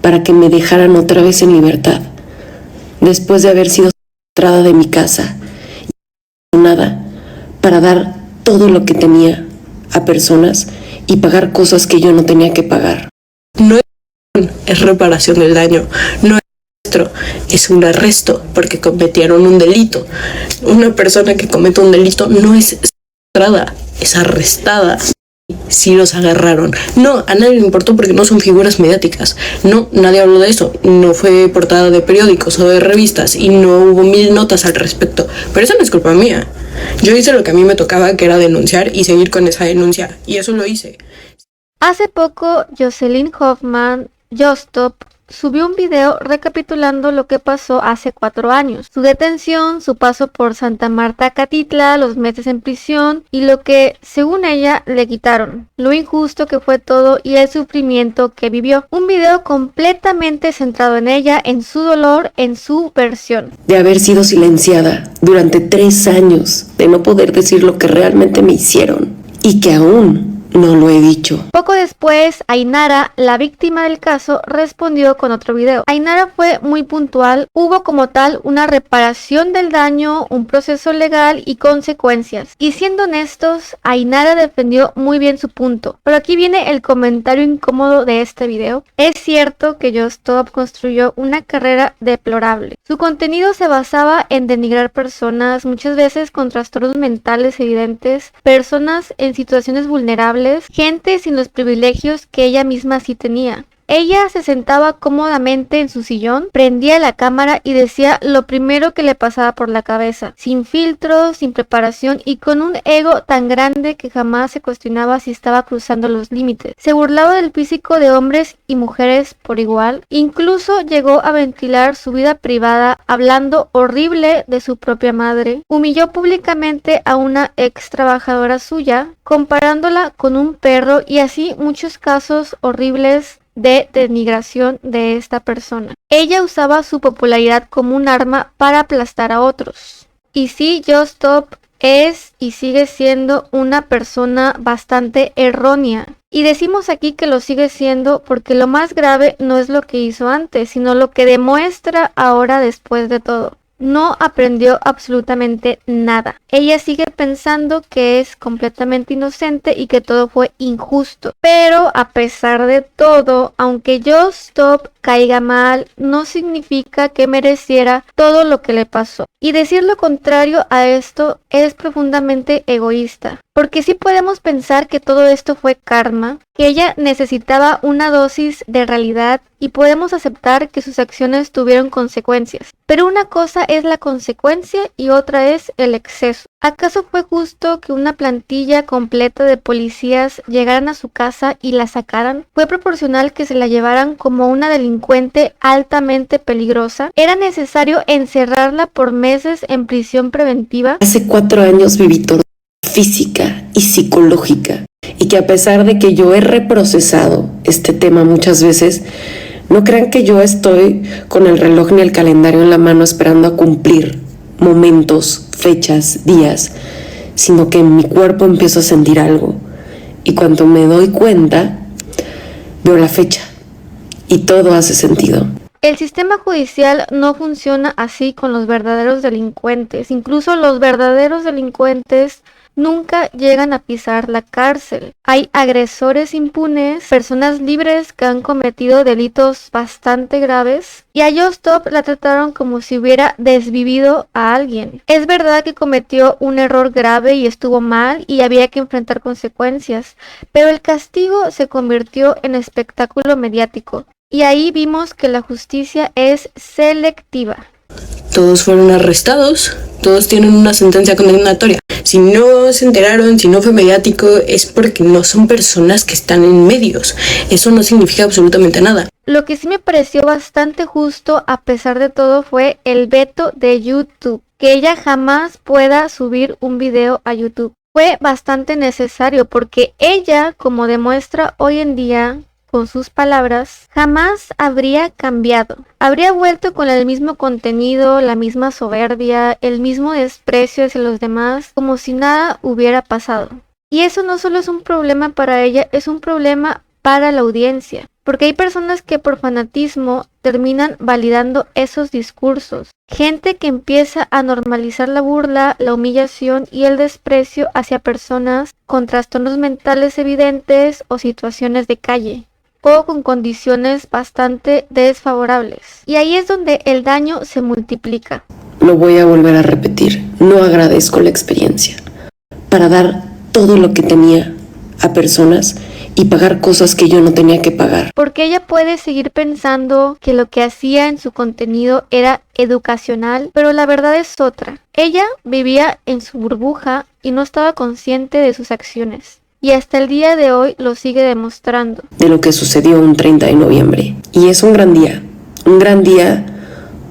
para que me dejaran otra vez en libertad, después de haber sido secuestrada de mi casa y nada para dar todo lo que tenía a personas y pagar cosas que yo no tenía que pagar. No es reparación del daño, no es secuestro, es un arresto porque cometieron un delito. Una persona que comete un delito no es secuestrada, es arrestada. Sí los agarraron. No, a nadie le importó porque no son figuras mediáticas. No, nadie habló de eso. No fue portada de periódicos o de revistas y no hubo 1000 notas al respecto. Pero eso no es culpa mía. Yo hice lo que a mí me tocaba, que era denunciar y seguir con esa denuncia. Y eso lo hice. Hace poco, Jocelyn Hoffman, Justop, subió un video recapitulando lo que pasó hace 4 años, su detención, su paso por Santa Marta Catitla, los meses en prisión y lo que, según ella, le quitaron, lo injusto que fue todo y el sufrimiento que vivió. Un video completamente centrado en ella, en su dolor, en su versión. De haber sido silenciada durante 3 años, de no poder decir lo que realmente me hicieron y que aún no lo he dicho. Poco después, Ainara, la víctima del caso, respondió con otro video. Ainara fue muy puntual, hubo como tal una reparación del daño, un proceso legal y consecuencias. Y siendo honestos, Ainara defendió muy bien su punto. Pero aquí viene el comentario incómodo de este video. Es cierto que Justop construyó una carrera deplorable. Su contenido se basaba en denigrar personas, muchas veces con trastornos mentales evidentes, personas en situaciones vulnerables, gente sin los privilegios que ella misma sí tenía. Ella se sentaba cómodamente en su sillón, prendía la cámara y decía lo primero que le pasaba por la cabeza, sin filtros, sin preparación y con un ego tan grande que jamás se cuestionaba si estaba cruzando los límites. Se burlaba del físico de hombres y mujeres por igual, incluso llegó a ventilar su vida privada hablando horrible de su propia madre, humilló públicamente a una ex trabajadora suya, comparándola con un perro y así muchos casos horribles de denigración de esta persona. Ella usaba su popularidad como un arma para aplastar a otros. Y sí, Justop es y sigue siendo una persona bastante errónea. Y decimos aquí que lo sigue siendo porque lo más grave no es lo que hizo antes, sino lo que demuestra ahora después de todo. No aprendió absolutamente nada. Ella sigue pensando que es completamente inocente y que todo fue injusto. Pero a pesar de todo, aunque Justop caiga mal, no significa que mereciera todo lo que le pasó. Y decir lo contrario a esto es profundamente egoísta. Porque sí podemos pensar que todo esto fue karma, que ella necesitaba una dosis de realidad y podemos aceptar que sus acciones tuvieron consecuencias. Pero una cosa es la consecuencia y otra es el exceso. ¿Acaso fue justo que una plantilla completa de policías llegaran a su casa y la sacaran? ¿Fue proporcional que se la llevaran como una delincuente altamente peligrosa? ¿Era necesario encerrarla por meses en prisión preventiva? Hace 4 años viví todo física y psicológica y que a pesar de que yo he reprocesado este tema muchas veces, no crean que yo estoy con el reloj ni el calendario en la mano esperando a cumplir momentos, fechas, días, sino que en mi cuerpo empiezo a sentir algo y cuando me doy cuenta veo la fecha y todo hace sentido. El sistema judicial no funciona así con los verdaderos delincuentes. Incluso los verdaderos delincuentes nunca llegan a pisar la cárcel. Hay agresores impunes, personas libres que han cometido delitos bastante graves, y a Justop la trataron como si hubiera desvivido a alguien. Es verdad que cometió un error grave y estuvo mal y había que enfrentar consecuencias, pero el castigo se convirtió en espectáculo mediático. Y ahí vimos que la justicia es selectiva. Todos fueron arrestados, todos tienen una sentencia condenatoria. Si no se enteraron, si no fue mediático, es porque no son personas que están en medios. Eso no significa absolutamente nada. Lo que sí me pareció bastante justo a pesar de todo fue el veto de YouTube, que ella jamás pueda subir un video a YouTube. Fue bastante necesario porque ella, como demuestra hoy en día con sus palabras, jamás habría cambiado. Habría vuelto con el mismo contenido, la misma soberbia, el mismo desprecio hacia los demás, como si nada hubiera pasado. Y eso no solo es un problema para ella, es un problema para la audiencia. porque hay personas que por fanatismo terminan validando esos discursos. Gente que empieza a normalizar la burla, la humillación y el desprecio hacia personas con trastornos mentales evidentes o situaciones de calle, o con condiciones bastante desfavorables. Y ahí es donde el daño se multiplica. Lo voy a volver a repetir, no agradezco la experiencia para dar todo lo que tenía a personas y pagar cosas que yo no tenía que pagar. Porque ella puede seguir pensando que lo que hacía en su contenido era educacional, pero la verdad es otra. Ella vivía en su burbuja y no estaba consciente de sus acciones. Y hasta el día de hoy lo sigue demostrando. De lo que sucedió un 30 de noviembre. Y es un gran día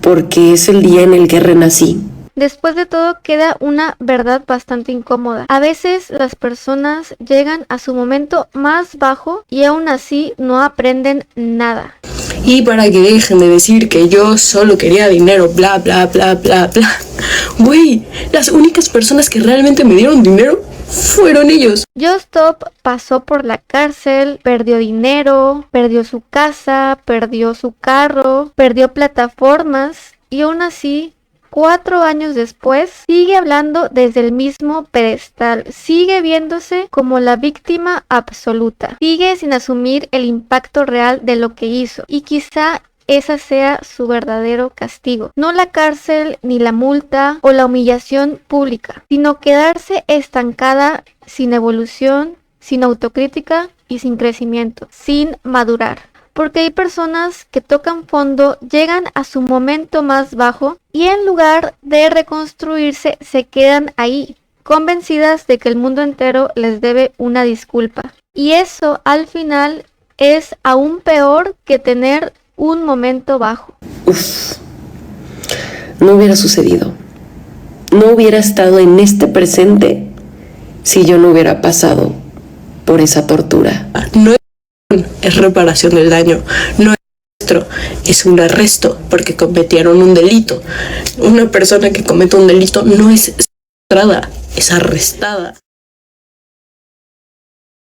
porque es el día en el que renací. Después de todo queda una verdad bastante incómoda. A veces las personas llegan a su momento más bajo y aún así no aprenden nada. Y para que dejen de decir que yo solo quería dinero, bla, bla, bla, bla, bla. Güey, las únicas personas que realmente me dieron dinero fueron ellos. Justop pasó por la cárcel, perdió dinero, perdió su casa, perdió su carro, perdió plataformas y aún así 4 años después, sigue hablando desde el mismo pedestal, sigue viéndose como la víctima absoluta, sigue sin asumir el impacto real de lo que hizo y quizá esa sea su verdadero castigo. No la cárcel, ni la multa o la humillación pública, sino quedarse estancada sin evolución, sin autocrítica y sin crecimiento, sin madurar. Porque hay personas que tocan fondo, llegan a su momento más bajo y en lugar de reconstruirse se quedan ahí, convencidas de que el mundo entero les debe una disculpa. Y eso al final es aún peor que tener un momento bajo. No hubiera sucedido. No hubiera estado en este presente si yo no hubiera pasado por esa tortura. No es reparación del daño, no es nuestro, es un arresto porque cometieron un delito. Una persona que comete un delito no es secuestrada, es arrestada.